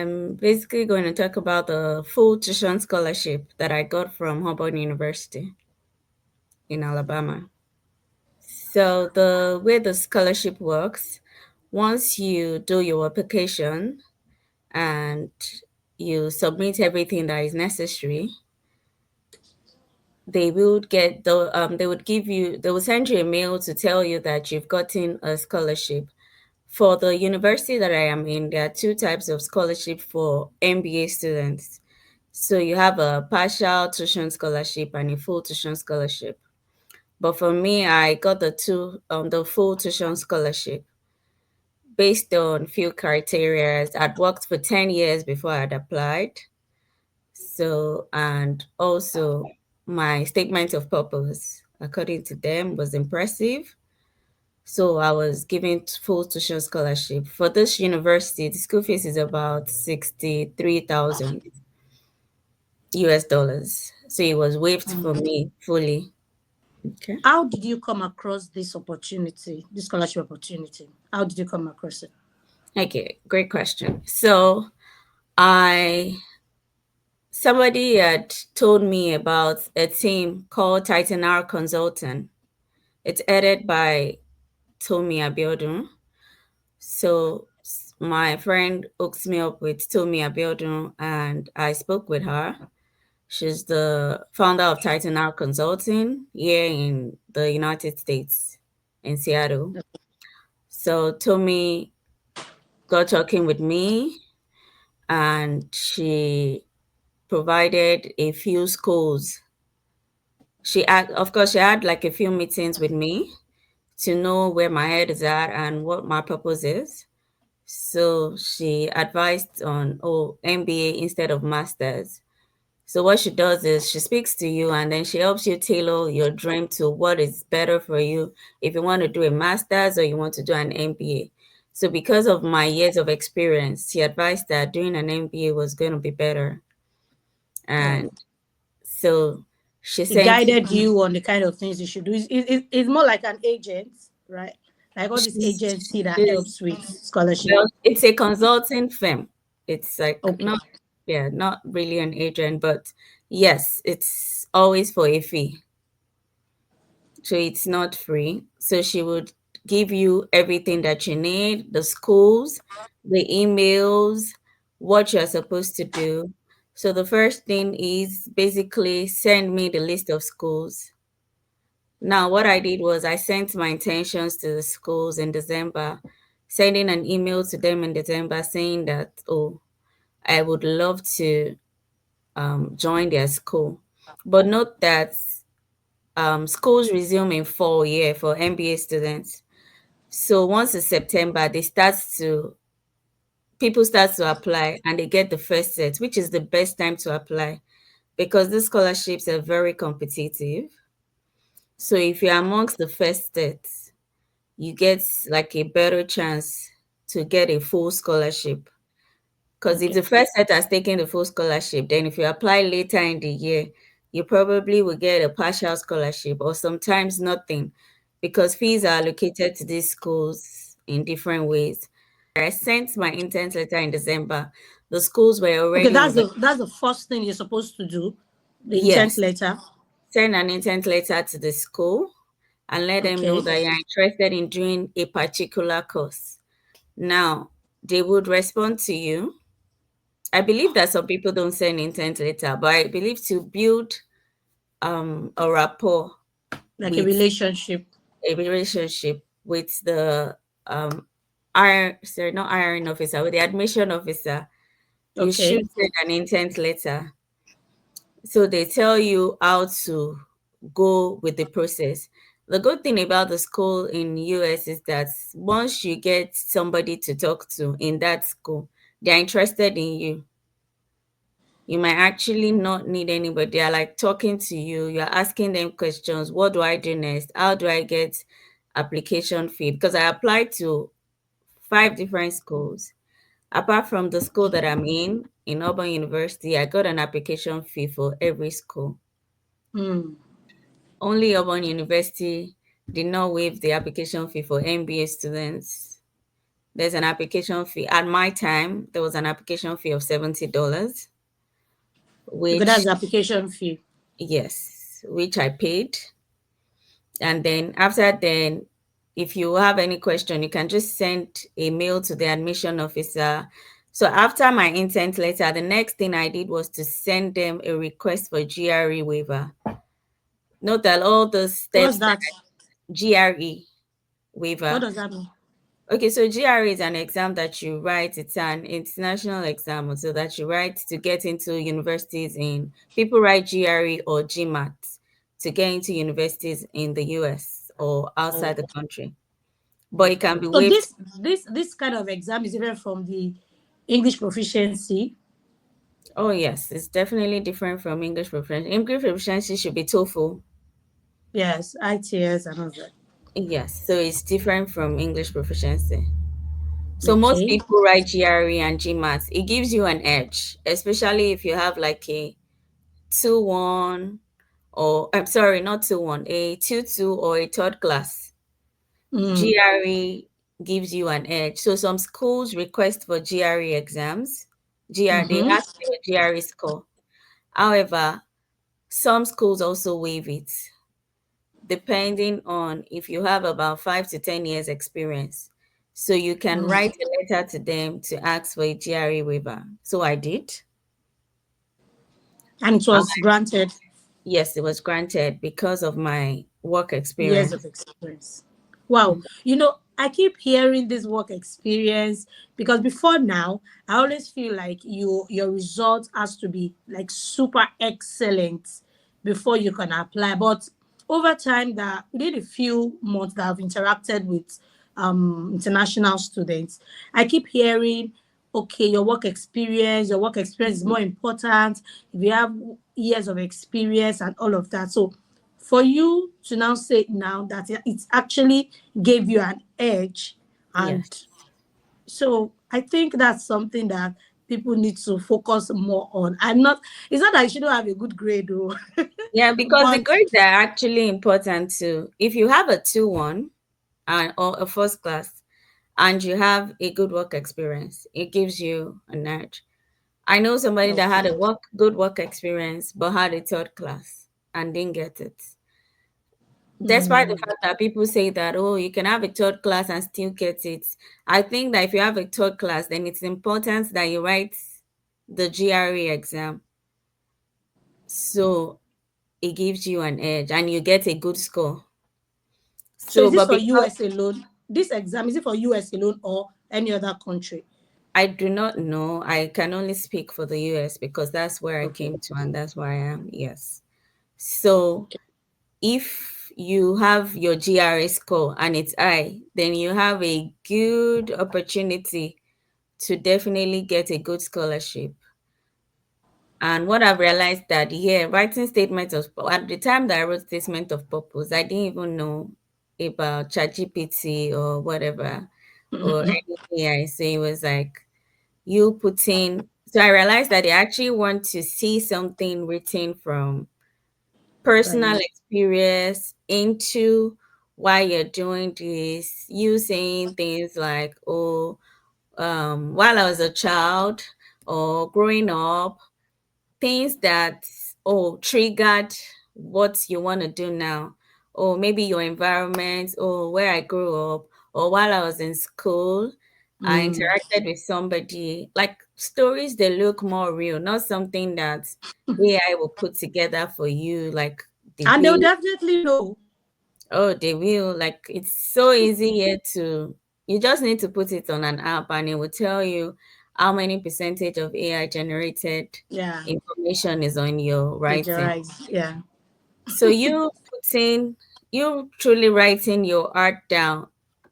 I'm basically going to talk about the full tuition scholarship that I got from Auburn University in Alabama. So, the way the scholarship works, once you do your application and you submit everything that is necessary, they will send you a mail to tell you that you've gotten a scholarship. For the university that I am in, there are two types of scholarship for MBA students. So you have a partial tuition scholarship and a full tuition scholarship. But for me, I got the full tuition scholarship based on few criteria. I'd worked for 10 years before I'd applied. So, and also my statement of purpose, according to them, was impressive. So I was given full tuition scholarship. For this university, the school fees is about 63,000 US dollars. So it was waived for me fully. Okay. How did you come across this opportunity, this scholarship opportunity? How did you come across it? Okay, great question. So I somebody had told me about a team called Titan R Consultant. It's headed by Tomi Abiodun. So my friend hooked me up with Tomi Abiodun and I spoke with her. She's the founder of Titan R Consulting here in the United States, in Seattle. So Tomi got talking with me and she provided a few schools. Of course, she had like a few meetings with me to know where my head is at and what my purpose is. So she advised on MBA instead of masters. So what she does is she speaks to you and then she helps you tailor your dream to what is better for you if you want to do a master's or you want to do an MBA. So because of my years of experience, she advised that doing an MBA was going to be better. Oh. And so she It sent guided you on the kind of things you should do. It's more like an agent, right? Like all these she's, agency that she's helps with scholarship. well, it's a consulting firm. It's like Okay. not really an agent, but yes, it's always for a fee. So it's not free. So she would give you everything that you need, the schools, the emails, what you're supposed to do. So the first thing is basically send me the list of schools. Now, what I did was I sent my intentions to the schools in December, sending an email to them in December saying that, oh, I would love to join their school. But note that schools resume in fall year for MBA students. So once it's September, people start to apply and they get the first set, which is the best time to apply because the scholarships are very competitive. So if you're amongst the first sets, you get like a better chance to get a full scholarship. Because if Okay. the first set has taken the full scholarship, then if you apply later in the year, you probably will get a partial scholarship or sometimes nothing because fees are allocated to these schools in different ways. I sent my intent letter in December. The schools were Okay, already that's over. the first thing you're supposed to do. The intent Yes, letter. send an intent letter to the school and let them know Okay. that you're interested in doing a particular course. Now, they would respond to you. I believe that some people don't send intent letter, but I believe to build a rapport Like a with relationship. a relationship with the iron sorry, not hiring officer, with the admission officer, you Okay. should send an intent letter. So they tell you how to go with the process. The good thing about the school in US is that once you get somebody to talk to in that school, they're interested in you. You might actually not need anybody. They're like talking to you. You're asking them questions. What do I do next? How do I get application fee? Because I applied to 5 different schools. Apart from the school that I'm in Auburn University, I got an application fee for every school. Hmm. Only Auburn University did not waive the application fee for MBA students. there's an application fee. At my time, there was an application fee of $70, Okay, that's which, the application fee. yes, which I paid. And then after then, if you have any question, you can just send a mail to the admission officer. So after my intent letter, the next thing I did was to send them a request for GRE waiver. Note that all the What's steps that that? GRE What waiver. does that mean? Okay, so GRE is an exam that you write. It's an international exam, so that you write to get into universities in. People write GRE or GMAT to get into universities in the US or outside the Oh. country. But it can be So waived. this kind of exam is different from the English proficiency. Oh yes, it's definitely different from English proficiency. English proficiency should be TOEFL. Yes, ITS and all that. Yes, so it's different from English proficiency. So most Okay. people write GRE and GMAT. It gives you an edge, especially if you have like a 2-1, or I'm sorry, not 2-1, a 2-2 or a third class. Mm. GRE gives you an edge. So some schools request for GRE exams. They Mm-hmm. ask for a GRE score. However, some schools also waive it, depending on if you have about 5 to 10 years experience. So you can Mm. write a letter to them to ask for a GRE waiver. So I did. And it And was granted. yes, it was granted because of my work Years experience. of experience. Wow. I keep hearing this work experience because before now, I always feel like your result has to be like super excellent before you can apply. But over time, that within a few months that I've interacted with international students, I keep hearing, okay, your work experience is more important if you have years of experience and all of that. So for you to now say now that it actually gave you an edge, Yes. and so I think that's something that people need to focus more on. It's not that you shouldn't have a good grade though. Yeah, because the But grades are actually important too. If you have a 2-1 and or a first class and you have a good work experience, it gives you an edge. I know somebody that had okay. a good work experience but had a third class and didn't get it. Despite the Mm. fact that people say that, oh, you can have a third class and still get it. I think that if you have a third class, then it's important that you write the GRE exam. So it gives you an edge and you get a good score. So is So, this but for because US alone? This exam is it for US alone or any other country? I do not know, I can only speak for the US because that's where I Okay. came to and that's where I am. Yes. So Okay. if you have your GRE score and it's high, then you have a good opportunity to definitely get a good scholarship. And what I've realized that here, writing statements of at the time that I wrote statement of purpose, I didn't even know about ChatGPT or whatever or any AI. So it was like you putting. So I realized that they actually want to see something written from By personal you. experience into why you're doing this. You saying things like, "Oh, while I was a child or growing up." Things that, oh, triggered what you want to do now, or maybe your environment, or where I grew up, or while I was in school I Mm. interacted with somebody, like stories that look more real, not something that AI will put together for you, like the And they'll way. definitely know. Oh, they will. Like it's so easy here to, you just need to put it on an app and it will tell you how many percentage of AI generated Yeah. information is on your writing. Plagiarize. Yeah. So you truly writing your art down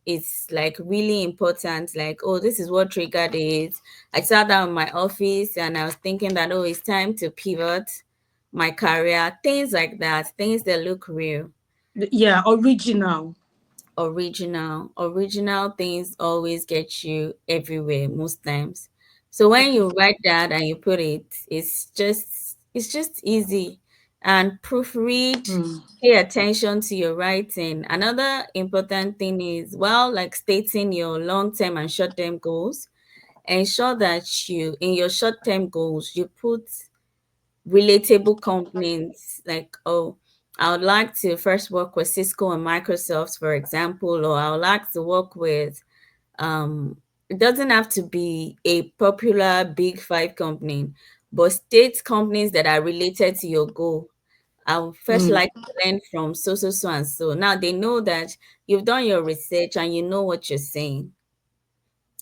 is like really important. Like, oh, this is what triggered it. I sat down in my office and I was thinking that, oh, it's time to pivot my career. Things like that. Things that look real. Yeah, original. Original things always get you everywhere most times. So when Okay. you write that and you put it, it's just easy. And proofread, Mm. pay attention to your writing. Another important thing is, well, like stating your long-term and short-term goals, ensure that you, in your short-term goals, you put relatable companies like, oh, I would like to first work with Cisco and Microsoft, for example, or I would like to work with, it doesn't have to be a popular big five company, but state companies that are related to your goal. I would first Mm. like to learn from so, so, so, and so. Now they know that you've done your research and you know what you're saying.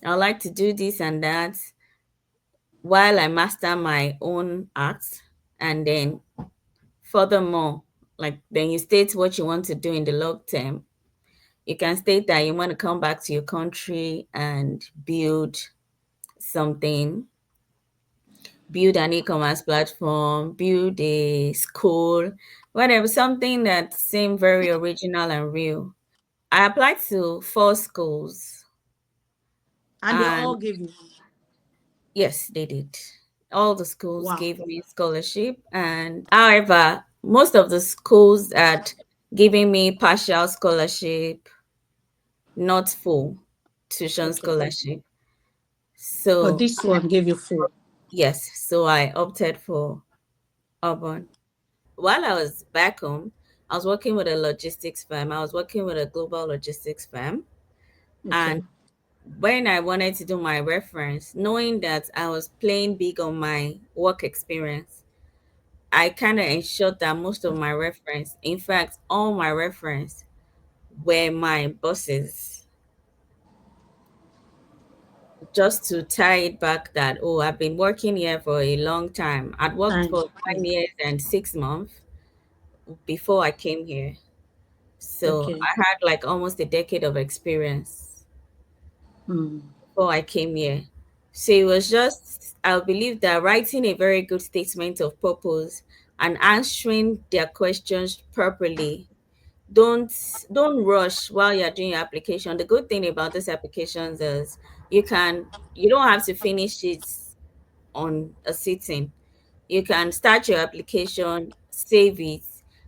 I would like to do this and that while I master my own art. And then furthermore, like then you state what you want to do in the long term. You can state that you want to come back to your country and something, build an e-commerce platform, build a school, whatever, something that seemed very original and real. I applied to four schools, And they and all give you. yes, they did. All the schools Wow. gave me scholarship, and however, most of the schools had given me partial scholarship, not full tuition Okay. scholarship. But So this one gave you full. yes, so I opted for urban. While I was back home, I was working with a logistics firm. I was working with a global logistics firm. Okay. And when I wanted to do my reference, knowing that I was playing big on my work experience, I kind of ensured that most of my reference, in fact, all my reference, were my bosses, just to tie it back that, oh, I've been working here for a long time. I'd worked And for 9 years and 6 months before I came here. So okay. I had like almost a decade of experience Mm. before I came here. So it was just, I believe that writing a very good statement of purpose and answering their questions properly. Don't don't rush while you're doing your application. The good thing about these applications is you don't have to finish it on a sitting. You can start your application, save it,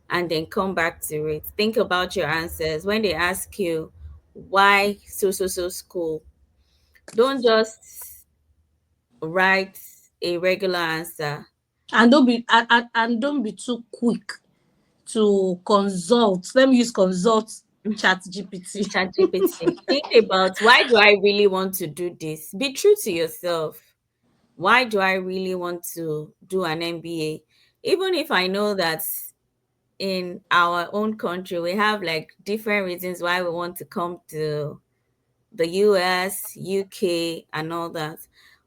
and then come back to it. Think about your answers. When they ask you why so so so school, don't just write a regular answer. And don't be too quick to consult. Let me use consult chat GPT. ChatGPT. Think about, why do I really want to do this? Be true to yourself. Why do I really want to do an MBA? Even if I know that in our own country we have like different reasons why we want to come to the US, UK, and all that.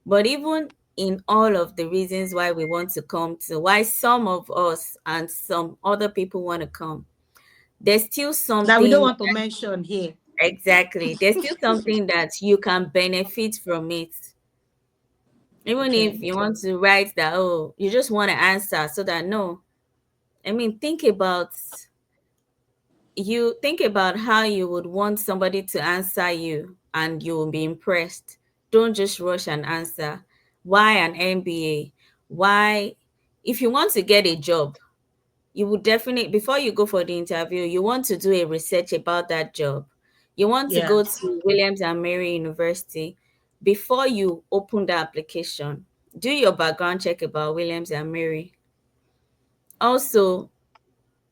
But even in all of the reasons why we want to come to, why some of us and some other people want to come, there's still That we don't something, want to mention here. exactly, there's still something that you can benefit from it. Even Okay. if you want to write that, oh, you just want to answer so that, no, I mean, think about how you would want somebody to answer you and you will be impressed. Don't just rush an answer. Why an MBA? Why, if you want to get a job, you would definitely, before you go for the interview, you want to do a research about that job. You want to Yeah. go to Williams and Mary University. Before you open the application, do your background check about Williams and Mary. Also,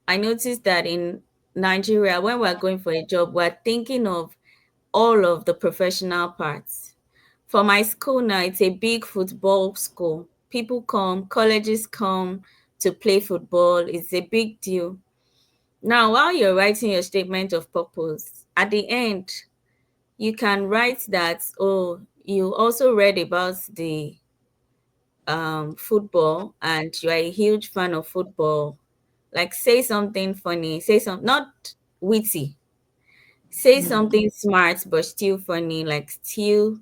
I noticed that in Nigeria, when we're going for a job, we're thinking of all of the professional parts. For my school now, it's a big football school. People come, colleges come to play football. It's a big deal. Now, while you're writing your statement of purpose, at the end, you can write that, oh, you also read about the football and you're a huge fan of football. Like, say something funny, say some not witty, say Mm. something smart but still funny, like still,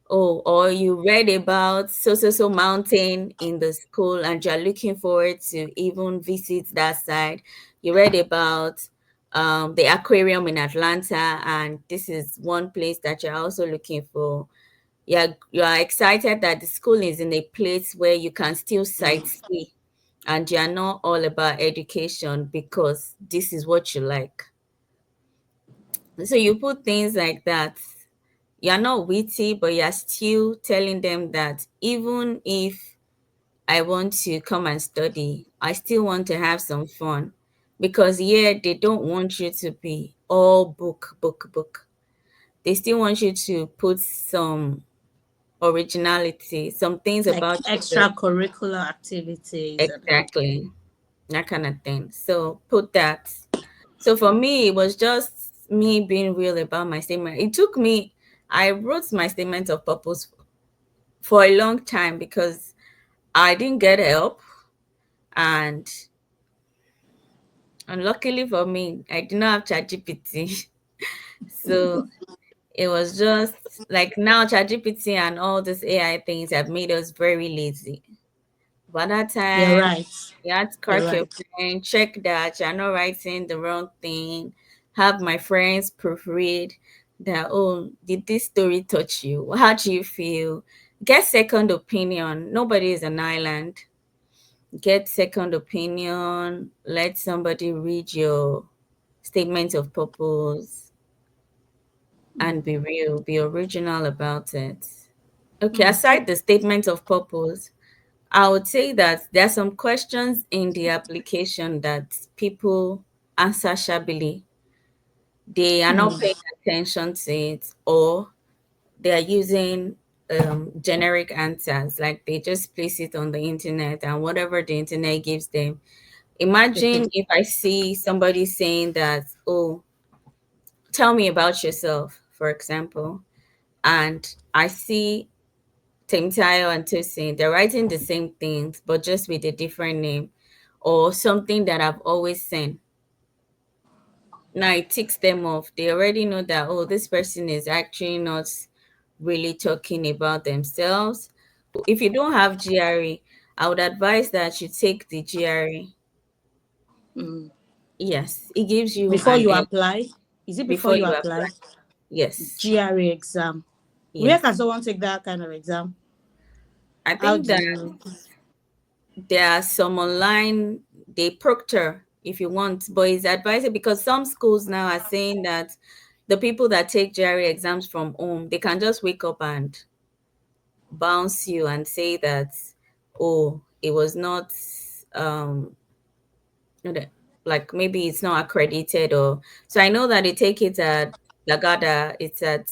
oh, or you read about so so so mountain in the school and you're looking forward to even visit that side. You read about the aquarium in Atlanta, and this is one place that you're also looking for. You are excited that the school is in a place where you can still sightsee and you're not all about education because this is what you like. So you put things like that. You're not witty, but you're still telling them that even if I want to come and study, I still want to have some fun. Because yeah, they don't want you to be all book, book, book. They still want you to put some originality, some things Like about yourself. extracurricular activities and all. Exactly. That kind of thing. So put that. So for me, it was just me being real about my statement. It took me, I wrote my statement of purpose for a long time because I didn't get help. And unluckily for me, I did not have ChatGPT. So it was just like now ChatGPT and all these AI things have made us very lazy. By that You're time, right. you had to You're crack your right. brain, check that you're not writing the wrong thing, have my friends proofread that, oh, did this story touch you? How do you feel? Get second opinion. Nobody is an island. Get second opinion. Let somebody read your statement of purpose and be real, be original about it. Okay, Mm. aside the statement of purpose, I would say that there are some questions in the application that people answer shabbily. They are not paying Mm. attention to it, or they are using generic answers, like they just place it on the internet and whatever the internet gives them. Okay. Imagine if I see somebody saying that, oh, tell me about yourself, for example, and I see Temitayo and Tosin, they're writing the same things, but just with a different name or something that I've always seen. Now it ticks them off. They already know that, oh, this person is actually not really talking about themselves. If you don't have GRE, I would advise that you take the GRE. Mm. Yes, it gives you Before an you edge apply, is it before before you you apply. apply? Yes, GRE exam. Where yes. can someone take that kind of exam? I How think do that you? there are some online, they proctor if you want, but it's advisable because some schools now are saying that the people that take GRE exams from home, they can just wake up and bounce you and say that, oh, it was not, um, not- like maybe it's not accredited. Or so I know that they take it at Lagada, it's at,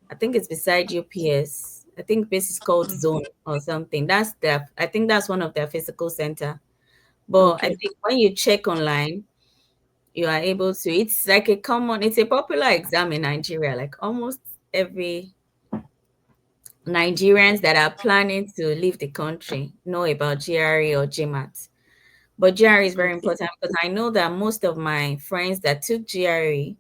I think it's beside UPS. I think this is called Zone or something. That's their, I think that's one of their physical center. But I Okay. think when you check online, you are able to, it's like a common, it's a popular exam in Nigeria. Like almost every Nigerians that are planning to leave the country know about GRE or GMAT. But GRE is very Okay. important because I know that most of my friends that took GRE,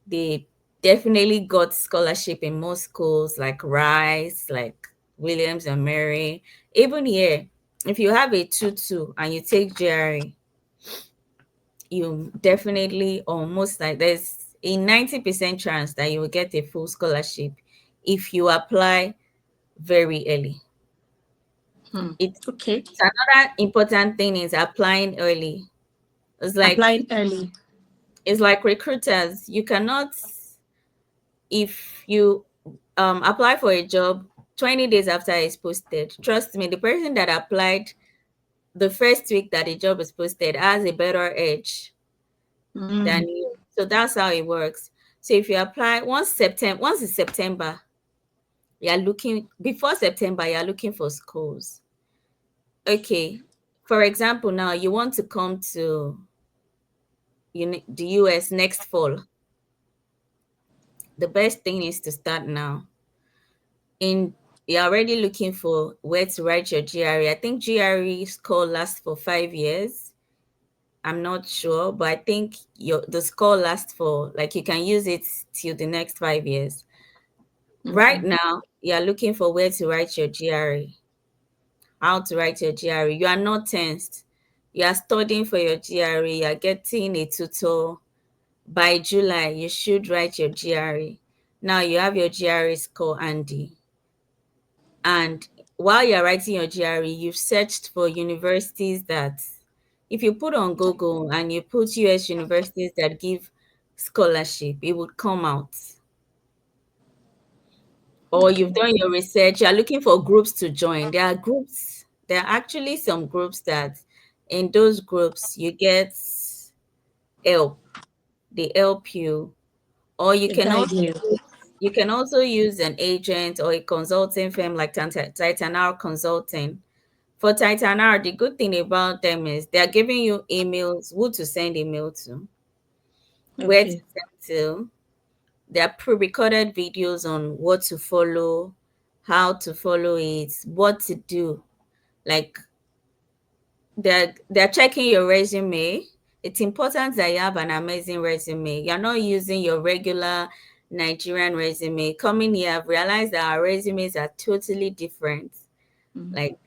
they definitely got scholarship in most schools like Rice, like Williams and Mary. Even here, if you have a 2-2 and you take GRE, you definitely almost like there's a 90% chance that you will get a full scholarship if you apply very early. Hmm. It's Okay. another important thing is applying early. It's like Applying early. it's like recruiters. You cannot, if you apply for a job 20 days after it's posted, trust me, the person that applied the first week that the job is posted has a better edge than Mm. you. So that's how it works. So if you apply once it's September, you're looking before September, you're looking for schools. Okay. For example, now you want to come to the US next fall. The best thing is to start now. In You're already looking for where to write your GRE. I think GRE score lasts for 5 years. I'm not sure, but I think the score lasts for like you can use it till the next 5 years. Right Okay. now, you're looking for where to write your GRE, how to write your GRE. You are not tensed. You are studying for your GRE, you are getting a tutor. By July, you should write your GRE. Now you have your GRE score, Andy. And while you're writing your GRE, you've searched for universities that, if you put on Google and you put US universities that give scholarship, it would come out. Or you've Okay. done your research, you're looking for groups to join. There are actually some groups that, in those groups, you get help. They help you. Or They guide you. you can also use an agent or a consulting firm like Titan Consulting. For Titan, the good thing about them is they're giving you emails, who to send email to, where to Okay. send to. There are pre-recorded videos on what to follow, how to follow it, what to do. Like, they're checking your resume. It's important that you have an amazing resume. You're not using your regular Nigerian resume. Coming here, I've realized that our resumes are totally different. Mm. Like,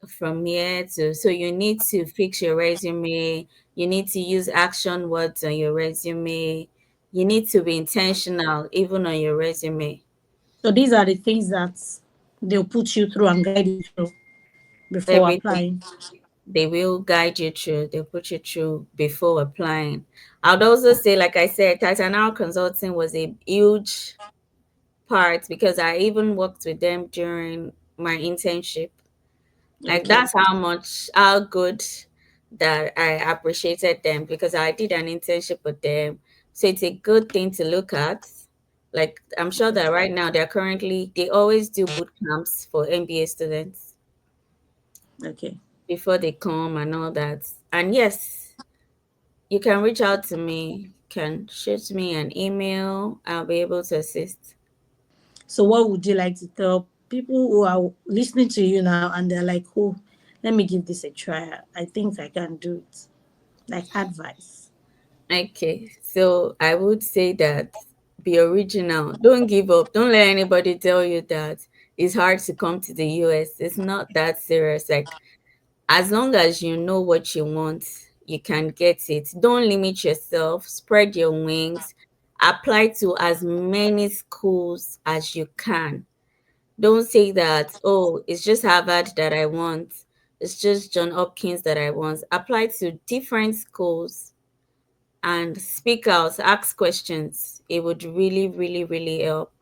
from here to, so you need to fix your resume. You need to use action words on your resume. You need to be intentional even on your resume. So these are the things that they'll put you through and guide you through before Everything applying. they will guide you through, they'll put you through before applying. I'd also say, like I said, Titanal Consulting was a huge part because I even worked with them during my internship. Like, Okay. that's how good that I appreciated them, because I did an internship with them. So it's a good thing to look at. Like, I'm sure that right now they always do boot camps for MBA students Okay. before they come and all that. And yes, you can reach out to me, can shoot me an email. I'll be able to assist. So what would you like to tell people who are listening to you now and they're like, oh, let me give this a try. I think I can do it. Like advice. Okay, so I would say that, be original. Don't give up. Don't let anybody tell you that it's hard to come to the US. It's not that serious. Like, as long as you know what you want, you can get it. Don't limit yourself. Spread your wings. Apply to as many schools as you can. Don't say that, oh, it's just Harvard that I want. It's just John Hopkins that I want. Apply to different schools and speak out, ask questions. It would really, really, really help.